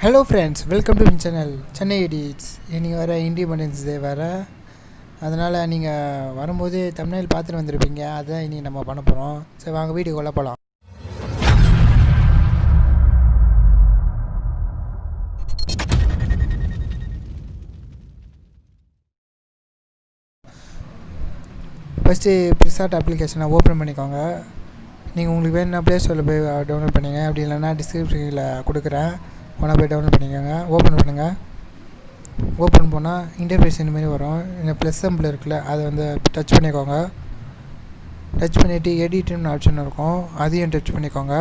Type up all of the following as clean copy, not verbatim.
Hello friends, welcome to my channel Chennai Edits. இன்னைக்கு வர independence day வர அதனால் நீங்கள் வரும்போது தமிழ்நாடு பார்த்துட்டு வந்திருப்பீங்க. அதான் இனி நம்ம பண்ண போகிறோம். சரி வாங்க வீடியோக்குள்ளே போகலாம். ஃபஸ்ட்டு பிக்ஸ்ஆர்ட் அப்ளிகேஷனை ஓப்பன் பண்ணிக்கோங்க. நீங்கள் உங்களுக்கு வேணும்னா ப்ளே ஸ்டோரில் போய் டவுன்லோட் பண்ணிங்க. அப்படி இல்லைன்னா டிஸ்கிரிப்ஷனில் கொடுக்குறேன், ஒன்றா போய் டவுன்லோட் பண்ணிக்கோங்க. ஓப்பன் பண்ணுங்கள். ஓப்பன் பண்ணால் இன்டர்ஃபேஸ் இந்த மாதிரி வரும். இந்த ப்ளஸ் சிம்பிள் இருக்குல்ல, அதை வந்து டச் பண்ணிக்கோங்க. டச் பண்ணிவிட்டு எடிட்னு ஆப்ஷன் இருக்கும், அதையும் டச் பண்ணிக்கோங்க.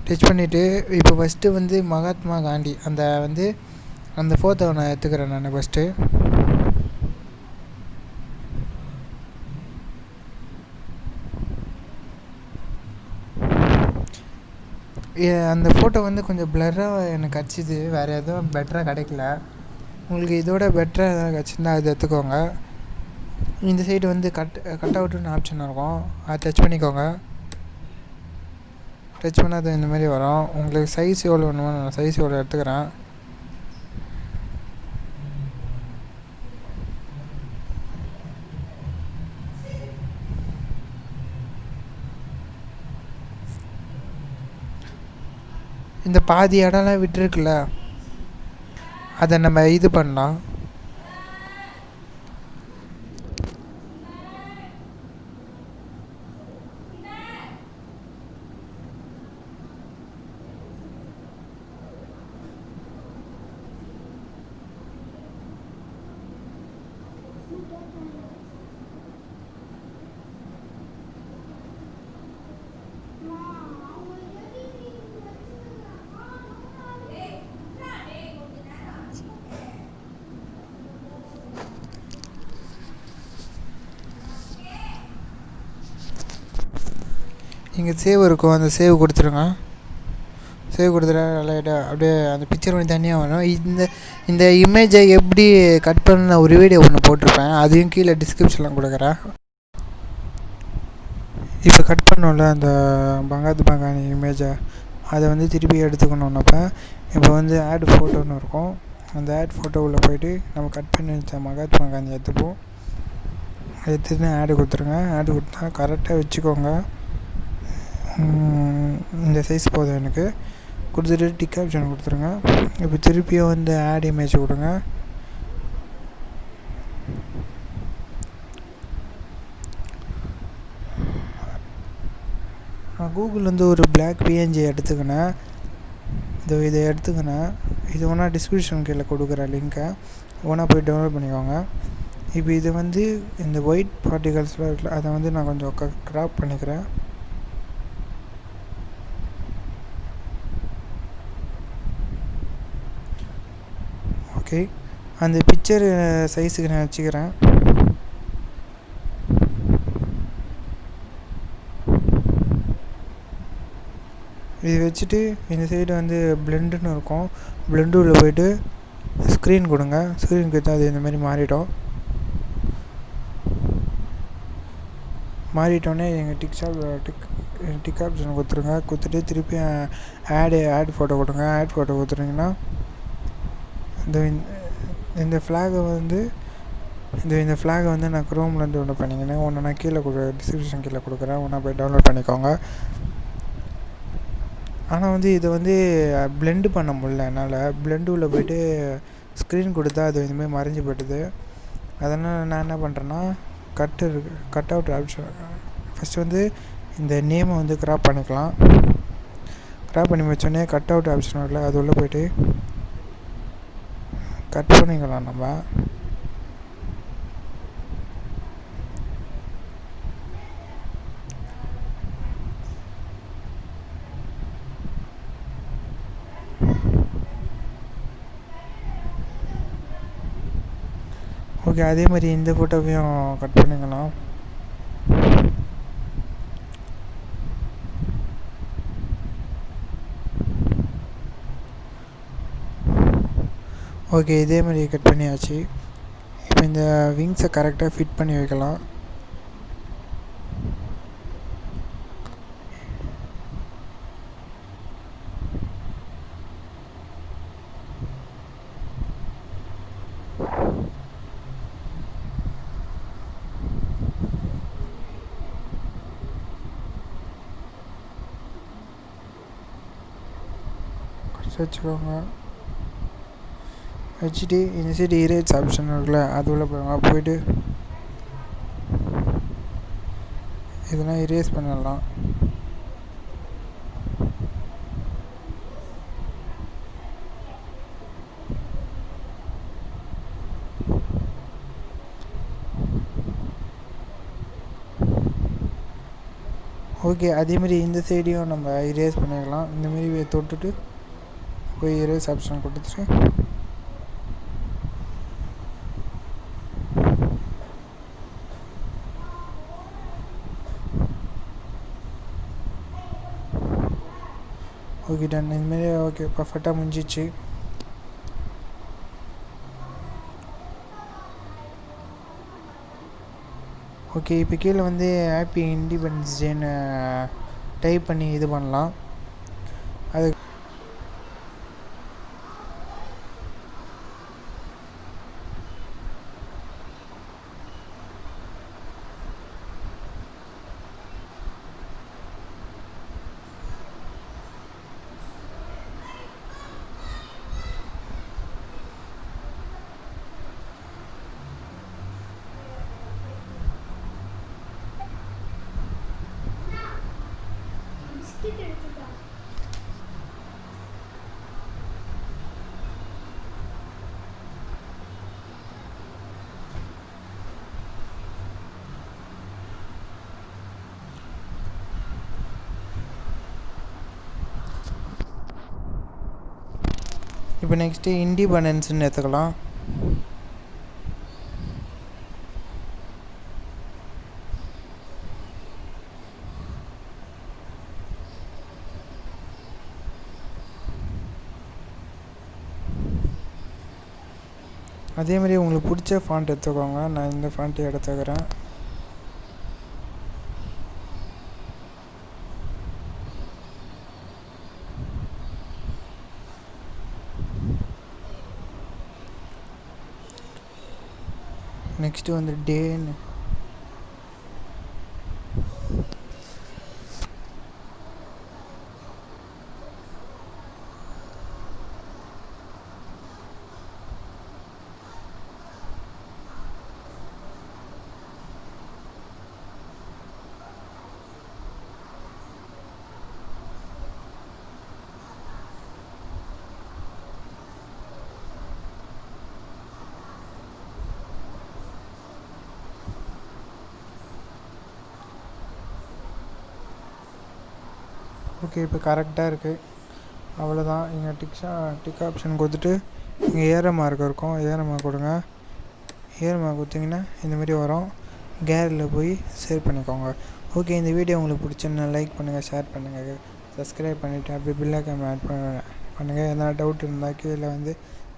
டச் பண்ணிவிட்டு இப்போ ஃபஸ்ட்டு வந்து மகாத்மா காந்தி அந்த ஃபோட்டோவை நான் எடுத்துக்கிறேன். நான் ஃபஸ்ட்டு அந்த ஃபோட்டோ வந்து கொஞ்சம் பிளர்ராக எனக்கு கிடச்சிது, வேறு எதுவும் பெட்டராக கிடைக்கல. உங்களுக்கு இதோட பெட்டராக எதாவது கிடச்சிருந்தா அது எடுத்துக்கோங்க. இந்த சைடு வந்து கட் அவுட்டுன்னு ஆப்ஷன் இருக்கும், அதை டச் பண்ணிக்கோங்க. டச் பண்ணால் அது இந்த மாதிரி வரும். உங்களுக்கு சைஸ் எவ்வளோ வேணுமோ நான் சைஸ் எவ்வளோ எடுத்துக்கிறேன். இந்த பாதி இடம்லாம் விட்டுருக்குல்ல, அதை நம்ம இது பண்ணலாம். இங்கே சேவ் இருக்கும், அந்த சேவ் கொடுத்துருங்க. சேவ் கொடுத்துட்டா லைட்டாக அப்படியே அந்த பிக்சர் கொஞ்சம் தனியாக வரும். இந்த இமேஜை எப்படி கட் பண்ண ஒரு வீடியோ ஒன்று போட்டிருப்பேன், அதையும் கீழே டிஸ்கிரிப்ஷனில் கொடுக்குறேன். இப்போ கட் பண்ணோம்ல அந்த மகாத்மா காந்தி இமேஜை, அதை வந்து திருப்பி எடுத்துக்கணுன்னப்போ இப்போ வந்து ஆட் ஃபோட்டோன்னு இருக்கும். அந்த ஆட் ஃபோட்டோவில் போய்ட்டு நம்ம கட் பண்ணி வச்ச மகாத்மா காந்தி எடுத்துப்போம். எடுத்துட்டு ஆடு கொடுத்துருங்க. ஆடு கொடுத்தா கரெக்டாக வச்சுக்கோங்க. இந்த சைஸ் போதும் எனக்கு. கொடுத்துட்டு டிக் ஆப்ஷன் கொடுத்துருங்க. இப்போ திருப்பியும் வந்து ஆட் இமேஜ் கொடுங்க. நான் கூகுள்லேருந்து ஒரு பிளாக் பிஎன்ஜி எடுத்துக்கினேன். இதை எடுத்துக்கினேன். இது ஒன்றா டிஸ்கிரிப்ஷன் கீழே கொடுக்குற லிங்க்கை ஒன்றா போய் டவுன்லோட் பண்ணிக்கோங்க. இப்போ இது வந்து இந்த ஒயிட் பார்ட்டிகல்ஸ்லாம் இருக்குல்ல, அதை வந்து நான் கொஞ்சம் க்ராப் பண்ணிக்கிறேன். ஓகே, அந்த பிக்சர் சைஸுக்கு நான் வச்சுக்கிறேன். இது வச்சுட்டு இந்த சைடு வந்து பிளெண்டுன்னு இருக்கும், பிளெண்டில் போய்ட்டு ஸ்க்ரீன் கொடுங்க. ஸ்க்ரீன் கொடுத்தா அது இந்த மாதிரி மாறிட்டோன்னே எங்கள் டிக் ஆப்ஷன் கொடுத்துருங்க. கொடுத்துட்டு திருப்பி ஆட் ஃபோட்டோ கொடுங்க. ஆட் ஃபோட்டோ கொடுத்துட்டிங்கன்னா இந்த ஃப்ளாகை வந்து நான் க்ரோம்லேருந்து ஒன்று பண்ணிக்கினேன். ஒன்று நான் கீழே டிஸ்கிரிப்ஷன் கீழே கொடுக்குறேன், ஒன்றா போய் டவுன்லோட் பண்ணிக்கோங்க. ஆனால் வந்து இதை வந்து பிளெண்டு பண்ண முடியல என்னால். பிளெண்டில் போய்ட்டு ஸ்க்ரீன் கொடுத்தா அது இதுமாதிரி மறைஞ்சி போய்ட்டுது. அதனால் நான் என்ன பண்ணுறேன்னா கட் அவுட் ஆப்ஷன் ஃபஸ்ட்டு வந்து இந்த நேமை வந்து க்ராப் பண்ணிக்கலாம். க்ராப் பண்ணி வச்சோடனே கட் அவுட் ஆப்ஷன் இல்லை, அது உள்ளே போய்ட்டு கட் பண்ணிக்கலாம் நம்ம. ஓகே, அதே மாதிரி இந்த ஃபோட்டோவையும் கட் பண்ணிக்கலாம். ஓகே, இதே மாதிரி கட் பண்ணியாச்சு. இப்போ இந்த விங்ஸை கரெக்டாக ஃபிட் பண்ணி வைக்கலாம். வச்சுக்கோங்க. வச்சுட்டு இந்த சைடு இரேஸ் ஆப்ஷன் இருக்குல்ல, அது உள்ள போங்க. போயிட்டு இதெல்லாம் இரேஸ் பண்ணிடலாம். ஓகே, அதேமாரி இந்த சைடையும் நம்ம இரேஸ் பண்ணிக்கலாம். இந்தமாரி தொட்டுட்டு போய் இரேஸ் ஆப்ஷன் கொடுத்துட்டு ஓகே டன். இதுமாரி ஓகே பர்ஃபெக்டாக முடிஞ்சிச்சு. ஓகே, இப்போ கீழே வந்து ஹாப்பி இண்டிபெண்டன்ஸ் டேன்னு டைப் பண்ணி இது பண்ணலாம். அது இப்போ நெக்ஸ்ட்டு இண்டிபெண்டன்ஸ்ன்னு எடுத்துக்கலாம். அதேமாதிரி உங்களுக்கு பிடிச்ச ஃபாண்ட் எடுத்துக்கோங்க. நான் இந்த ஃபாண்ட்டை எடுத்துக்கிறேன். நெக்ஸ்ட்டு வந்து டேன்னு ஓகே, இப்போ கரெக்டாக இருக்குது. அவ்வளோதான். இங்கே டிக் ஆப்ஷன் கொடுத்துட்டு இங்கே ஏரோ மார்க் இருக்கும். ஏரோ மார்க் கொடுங்க. ஏரோ மார்க் கொடுத்தீங்கன்னா இந்தமாரி வரும். கேலரியில் போய் சேவ் பண்ணிக்கோங்க. ஓகே, இந்த வீடியோ உங்களுக்கு பிடிச்சிருந்தா லைக் பண்ணுங்கள், ஷேர் பண்ணுங்கள், சப்ஸ்கிரைப் பண்ணிவிட்டு அப்படியே பெல் ஐகான் ஆட் பண்ணுங்கள். எதனா டவுட் இருந்தால் கீழே வந்து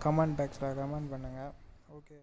கமெண்ட் பாக்ஸில் கமெண்ட் பண்ணுங்கள். ஓகே.